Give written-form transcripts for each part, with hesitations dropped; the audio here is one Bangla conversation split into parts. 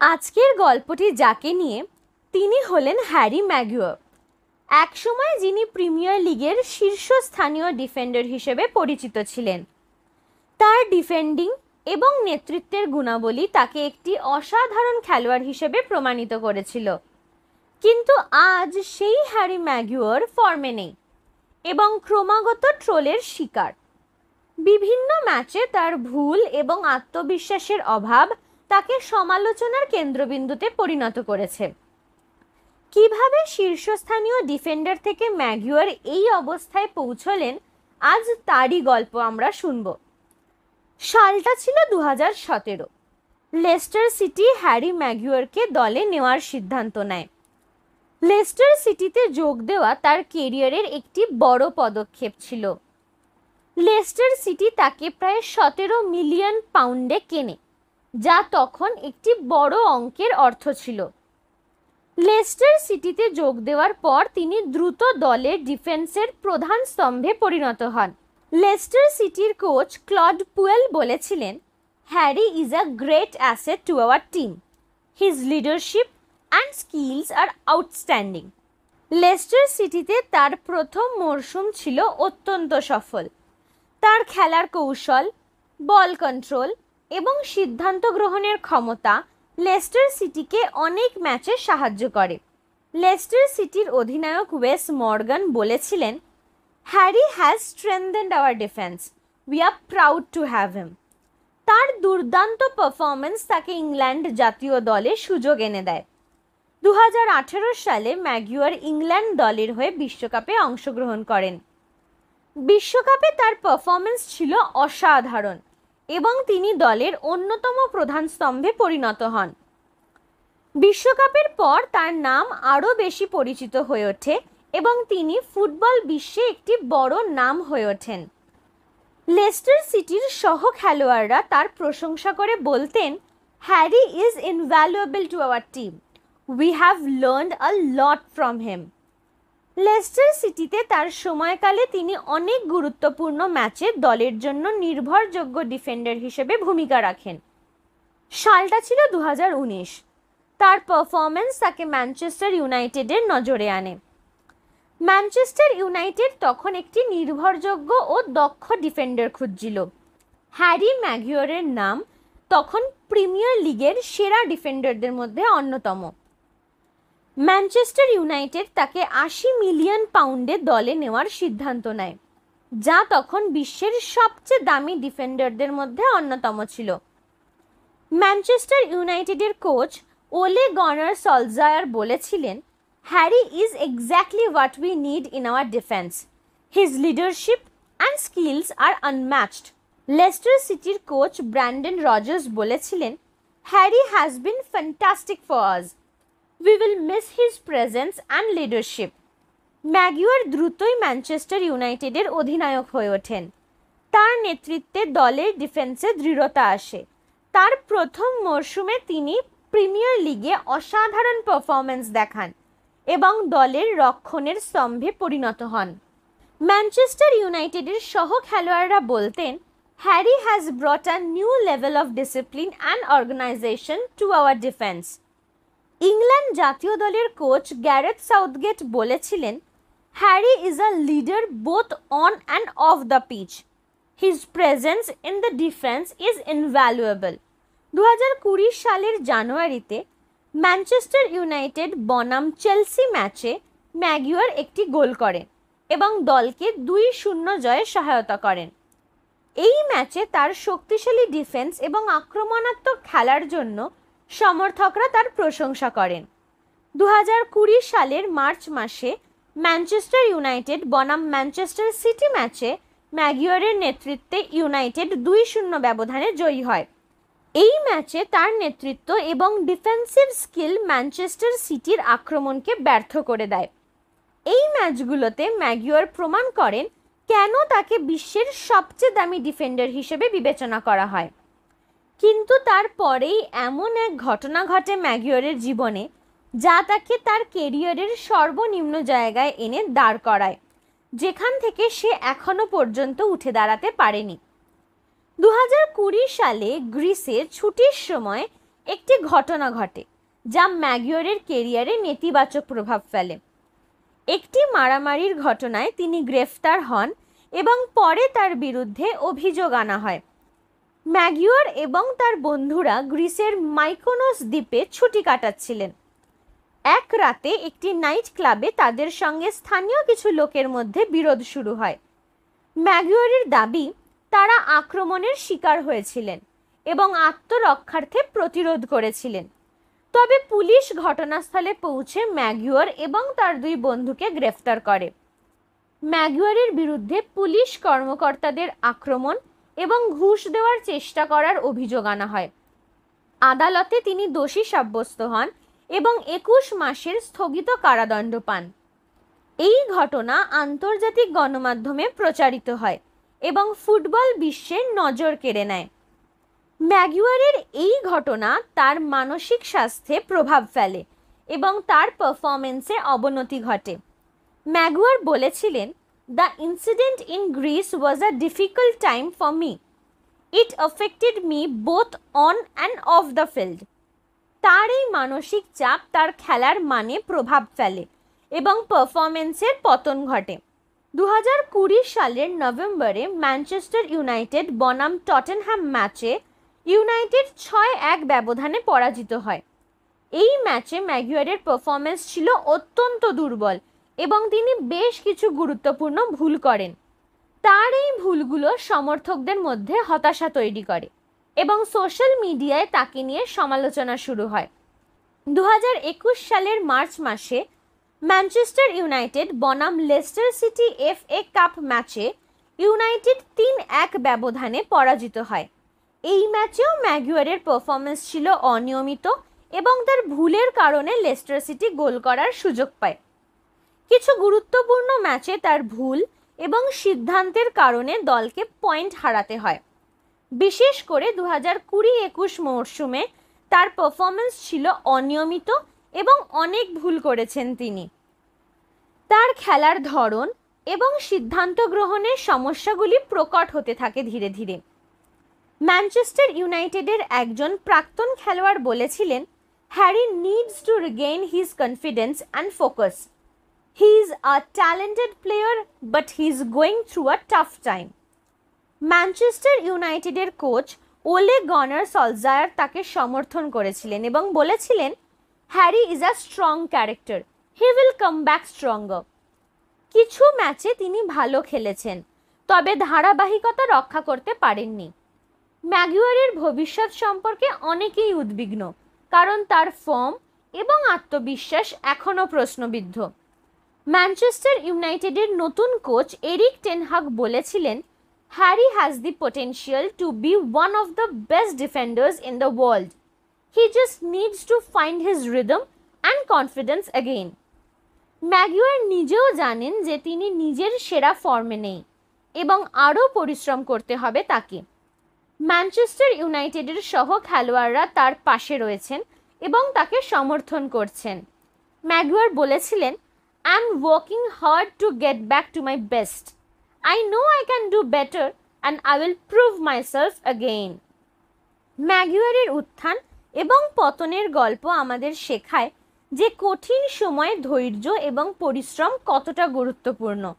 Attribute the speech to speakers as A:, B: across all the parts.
A: আজকের গল্পটি যাকে নিয়ে, তিনি হলেন হ্যারি ম্যাগুয়ার। একসময় যিনি প্রিমিয়ার লিগের শীর্ষস্থানীয় ডিফেন্ডার হিসেবে পরিচিত ছিলেন। তার ডিফেন্ডিং এবং নেতৃত্বের গুণাবলী তাকে একটি অসাধারণ খেলোয়াড় হিসেবে প্রমাণিত করেছিল। কিন্তু আজ সেই হ্যারি ম্যাগুয়ার ফর্মে নেই এবং ক্রমাগত ট্রোলের শিকার। বিভিন্ন ম্যাচে তার ভুল এবং আত্মবিশ্বাসের অভাব তাকে সমালোচনার কেন্দ্রবিন্দুতে পরিণত করেছে। কিভাবে শীর্ষস্থানীয় ডিফেন্ডার থেকে ম্যাগুয়ার এই অবস্থায় পৌঁছলেন, আজ তারই গল্প আমরা শুনব। সালটা ছিল 2017। লেস্টার সিটি হ্যারি ম্যাগুয়ারকে দলে নেওয়ার সিদ্ধান্ত নেয়। লেস্টার সিটিতে যোগ দেওয়া তার কেরিয়ারের একটি বড় পদক্ষেপ ছিল। লেস্টার সিটি তাকে প্রায় 17 মিলিয়ন পাউন্ডে কেনে, যা তখন একটি বড় অঙ্কের অর্থ ছিল। লেস্টার সিটিতে যোগ দেওয়ার পর তিনি দ্রুত দলের ডিফেন্সের প্রধান স্তম্ভে পরিণত হন। লেস্টার সিটির কোচ ক্লড পুয়েল বলেছিলেন, Harry is a great asset to our team. His leadership and skills are outstanding. Leicester সিটিতে তার প্রথম মরশুম ছিল অত্যন্ত সফল। তার খেলার কৌশল, বল কন্ট্রোল এবং সিদ্ধান্ত গ্রহণের ক্ষমতা লেস্টার সিটিকে অনেক ম্যাচে সাহায্য করে। লেস্টার সিটির অধিনায়ক ওয়েস মর্গান বলেছিলেন, Harry has strengthened our defence. We are proud to have him. তার দুর্দান্ত পারফরমেন্স তাকে ইংল্যান্ড জাতীয় দলে সুযোগ এনে দেয়। 2018 সালে ম্যাগুয়ার ইংল্যান্ড দলের হয়ে বিশ্বকাপে অংশগ্রহণ করেন। বিশ্বকাপে তার পারফরমেন্স ছিল অসাধারণ এবং তিনি দলের অন্যতম প্রধান স্তম্ভে পরিণত হন। বিশ্বকাপের পর তার নাম আরও বেশি পরিচিত হয়ে ওঠে এবং তিনি ফুটবল বিশ্বে একটি বড় নাম হয়ে ওঠেন। লেস্টার সিটির সহ খেলোয়াড়রা তার প্রশংসা করে বলতেন, Harry is invaluable two our team. We have learned a lot from him. Leicester সিটিতে তার সময়কালে তিনি অনেক গুরুত্বপূর্ণ ম্যাচে দলের জন্য নির্ভরযোগ্য ডিফেন্ডার হিসেবে ভূমিকা রাখেন। সালটা ছিল 2019। তার পারফরমেন্স তাকে ম্যানচেস্টার ইউনাইটেডের নজরে আনে। ম্যানচেস্টার ইউনাইটেড তখন একটি নির্ভরযোগ্য ও দক্ষ ডিফেন্ডার খুঁজছিল। হ্যারি ম্যাগুয়ারের নাম তখন প্রিমিয়ার লিগের সেরা ডিফেন্ডারদের মধ্যে অন্যতম। ম্যানচেস্টার ইউনাইটেড তাকে 80 মিলিয়ন পাউন্ডে দলে নেওয়ার সিদ্ধান্ত নেয়, যা তখন বিশ্বের সবচেয়ে দামি ডিফেন্ডারদের মধ্যে অন্যতম ছিল। ম্যানচেস্টার ইউনাইটেডের কোচ ওলে গনার সলজায়ার বলেছিলেন, Harry is exactly what we need in our defence. His leadership and skills are unmatched. Leicester সিটির কোচ ব্র্যান্ডন রজার্স বলেছিলেন, Harry has been fantastic for us. We will miss his presence and leadership. Maguire দ্রুতই ম্যানচেস্টার ইউনাইটেডের অধিনায়ক হয়ে ওঠেন। তার নেতৃত্বে দলের ডিফেন্সে দৃঢ়তা আসে। তার প্রথম মরশুমে তিনি প্রিমিয়ার লিগে অসাধারণ পারফরমেন্স দেখান এবং দলের রক্ষণের স্তম্ভে পরিণত হন। ম্যানচেস্টার ইউনাইটেডের সহ খেলোয়াড়রা বলতেন, Harry has brought a new level of discipline and organisation to our defence. England জাতীয় দলের কোচ গ্যারেথ সাউথগেট বলেছিলেন, Harry is a leader both on and off the pitch. His presence in the defence is invaluable. 2020 সালের জানুয়ারিতে ম্যানচেস্টার ইউনাইটেড বনাম চেলসি ম্যাচে ম্যাগুয়ার একটি গোল করেন এবং দলকে 2-0 জয়ে সহায়তা করেন। এই ম্যাচে তার শক্তিশালী ডিফেন্স এবং আক্রমণাত্মক খেলার জন্য সমর্থকরা তার প্রশংসা করেন। 2020 সালের মার্চ মাসে ম্যানচেস্টার ইউনাইটেড বনাম ম্যানচেস্টার সিটি ম্যাচে ম্যাগুয়ারের নেতৃত্বে ইউনাইটেড 2-0 ব্যবধানে জয়ী হয়। এই ম্যাচে তার নেতৃত্ব এবং ডিফেন্সিভ স্কিল ম্যানচেস্টার সিটির আক্রমণকে ব্যর্থ করে দেয়। এই ম্যাচগুলোতে ম্যাগুয়ার প্রমাণ করেন কেন তাকে বিশ্বের সবচেয়ে দামি ডিফেন্ডার হিসেবে বিবেচনা করা হয়। কিন্তু তারপরেই এমন এক ঘটনা ঘটে ম্যাগুয়ারের জীবনে, যা তাকে তার কেরিয়ারের সর্বনিম্ন জায়গায় এনে দাঁড় করায়, যেখান থেকে সে এখনো পর্যন্ত উঠে দাঁড়াতে পারেনি। 2020 সালে গ্রিসে ছুটির সময় একটি ঘটনা ঘটে যা ম্যাগুয়ারের কেরিয়ারে নেতিবাচক প্রভাব ফেলে। একটি মারামারির ঘটনায় তিনি গ্রেফতার হন এবং পরে তার বিরুদ্ধে অভিযোগ আনা হয়। ম্যাগুয়ার এবং তার বন্ধুরা গ্রিসের মাইকোনোস দ্বীপে ছুটি কাটাচ্ছিলেন। এক রাতে একটি নাইট ক্লাবে তাদের সঙ্গে স্থানীয় কিছু লোকের মধ্যে বিরোধ শুরু হয়। ম্যাগুয়ারের দাবি তারা আক্রমণের শিকার হয়েছিলেন এবং আত্মরক্ষার্থে প্রতিরোধ করেছিলেন। তবে পুলিশ ঘটনাস্থলে পৌঁছে ম্যাগুয়ার এবং তার দুই বন্ধুকে গ্রেফতার করে। ম্যাগুয়ারের বিরুদ্ধে পুলিশ কর্মকর্তাদের আক্রমণ এবং ঘুষ দেওয়ার চেষ্টা করার অভিযোগ আনা হয়। আদালতে তিনি দোষী সাব্যস্ত হন এবং 21 মাসের স্থগিত কারাদণ্ড পান। এই ঘটনা আন্তর্জাতিক গণমাধ্যমে প্রচারিত হয় এবং ফুটবল বিশ্বের নজর কেড়ে নেয়। ম্যাগুয়ারের এই ঘটনা তার মানসিক স্বাস্থ্যে প্রভাব ফেলে এবং তার পারফরমেন্সে অবনতি ঘটে। ম্যাগুয়ার বলেছিলেন, "the incident in Greece was a difficult time for me. It affected me both on and off the field." তার এই মানসিক চাপ তার খেলার মানে প্রভাব ফেলে এবং পারফরমেন্সের পতন ঘটে। 2020 সালের নভেম্বরে ম্যানচেস্টার ইউনাইটেড বনাম টটেনহ্যাম ম্যাচে ইউনাইটেড 6-1 ব্যবধানে পরাজিত হয়। এই ম্যাচে ম্যাগুয়ারের পারফরমেন্স ছিল অত্যন্ত দুর্বল এবং তিনি বেশ কিছু গুরুত্বপূর্ণ ভুল করেন। তার এই ভুলগুলো সমর্থকদের মধ্যে হতাশা তৈরি করে এবং সোশ্যাল মিডিয়ায় তাকে নিয়ে সমালোচনা শুরু হয়। 2021 সালের মার্চ মাসে ম্যানচেস্টার ইউনাইটেড বনাম লেস্টার সিটি FA কাপ ম্যাচে ইউনাইটেড 3-1 ব্যবধানে পরাজিত হয়। এই ম্যাচেও ম্যাগুয়ারের পারফরমেন্স ছিল অনিয়মিত এবং তার ভুলের কারণে লেস্টার সিটি গোল করার সুযোগ পায়। কিছু গুরুত্বপূর্ণ ম্যাচে তার ভুল এবং সিদ্ধান্তের কারণে দলকে পয়েন্ট হারাতে হয়। বিশেষ করে 2020-21 মরশুমে তার পারফরমেন্স ছিল অনিয়মিত এবং অনেক ভুল করেছেন তিনি। তার খেলার ধরন এবং সিদ্ধান্ত গ্রহণের সমস্যাগুলি প্রকট হতে থাকে ধীরে ধীরে। ম্যানচেস্টার ইউনাইটেডের একজন প্রাক্তন খেলোয়াড় বলেছিলেন, "Harry needs to regain his confidence and focus. He is a talented player but he is going through a tough time." Manchester ইউনাইটেডের কোচ ওলে গনার সলজায়ার তাকে সমর্থন করেছিলেন এবং বলেছিলেন, "Harry is a strong character, he will come back stronger." কিছু ম্যাচে তিনি ভালো খেলেছেন, তবে ধারাবাহিকতা রক্ষা করতে পারেননি। ম্যাগুয়ারের ভবিষ্যৎ সম্পর্কে অনেকেই উদ্বিগ্ন, কারণ তার ফর্ম এবং আত্মবিশ্বাস এখনও প্রশ্নবিদ্ধ। ম্যানচেস্টার ইউনাইটেডের নতুন কোচ এরিক টেন হাগ বলেছিলেন, "Harry has the potential to be one of the best defenders in the world. He just needs to find his rhythm and confidence again." Maguire নিজেও জানেন যে তিনি নিজের সেরা ফর্মে নেই এবং আরও পরিশ্রম করতে হবে তাকে। ম্যানচেস্টার ইউনাইটেডের সহ খেলোয়াড়রা তার পাশে রয়েছেন এবং তাকে সমর্থন করছেন। ম্যাগুয়ার বলেছিলেন, "I am working hard to get back to my best. I know I can do better and I will prove myself again." ম্যাগুয়ারের উত্থান এবং পতনের গল্প আমাদের শেখায় যে কঠিন সময়ে ধৈর্য এবং পরিশ্রম কতটা গুরুত্বপূর্ণ।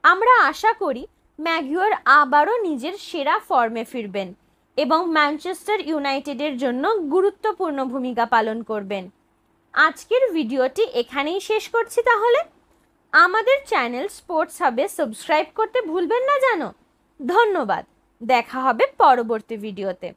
A: আমরা আশা করি ম্যাগুয়ার আবারও নিজের সেরা ফর্মে ফিরবেন এবং ম্যানচেস্টার ইউনাইটেডের জন্য গুরুত্বপূর্ণ ভূমিকা পালন করবেন। আজকের ভিডিওটি এখানেই শেষ করছি তাহলে। আমাদের চ্যানেল স্পোর্টস হাবে সাবস্ক্রাইব করতে ভুলবেন না যেন। ধন্যবাদ। দেখা হবে পরবর্তী ভিডিওতে।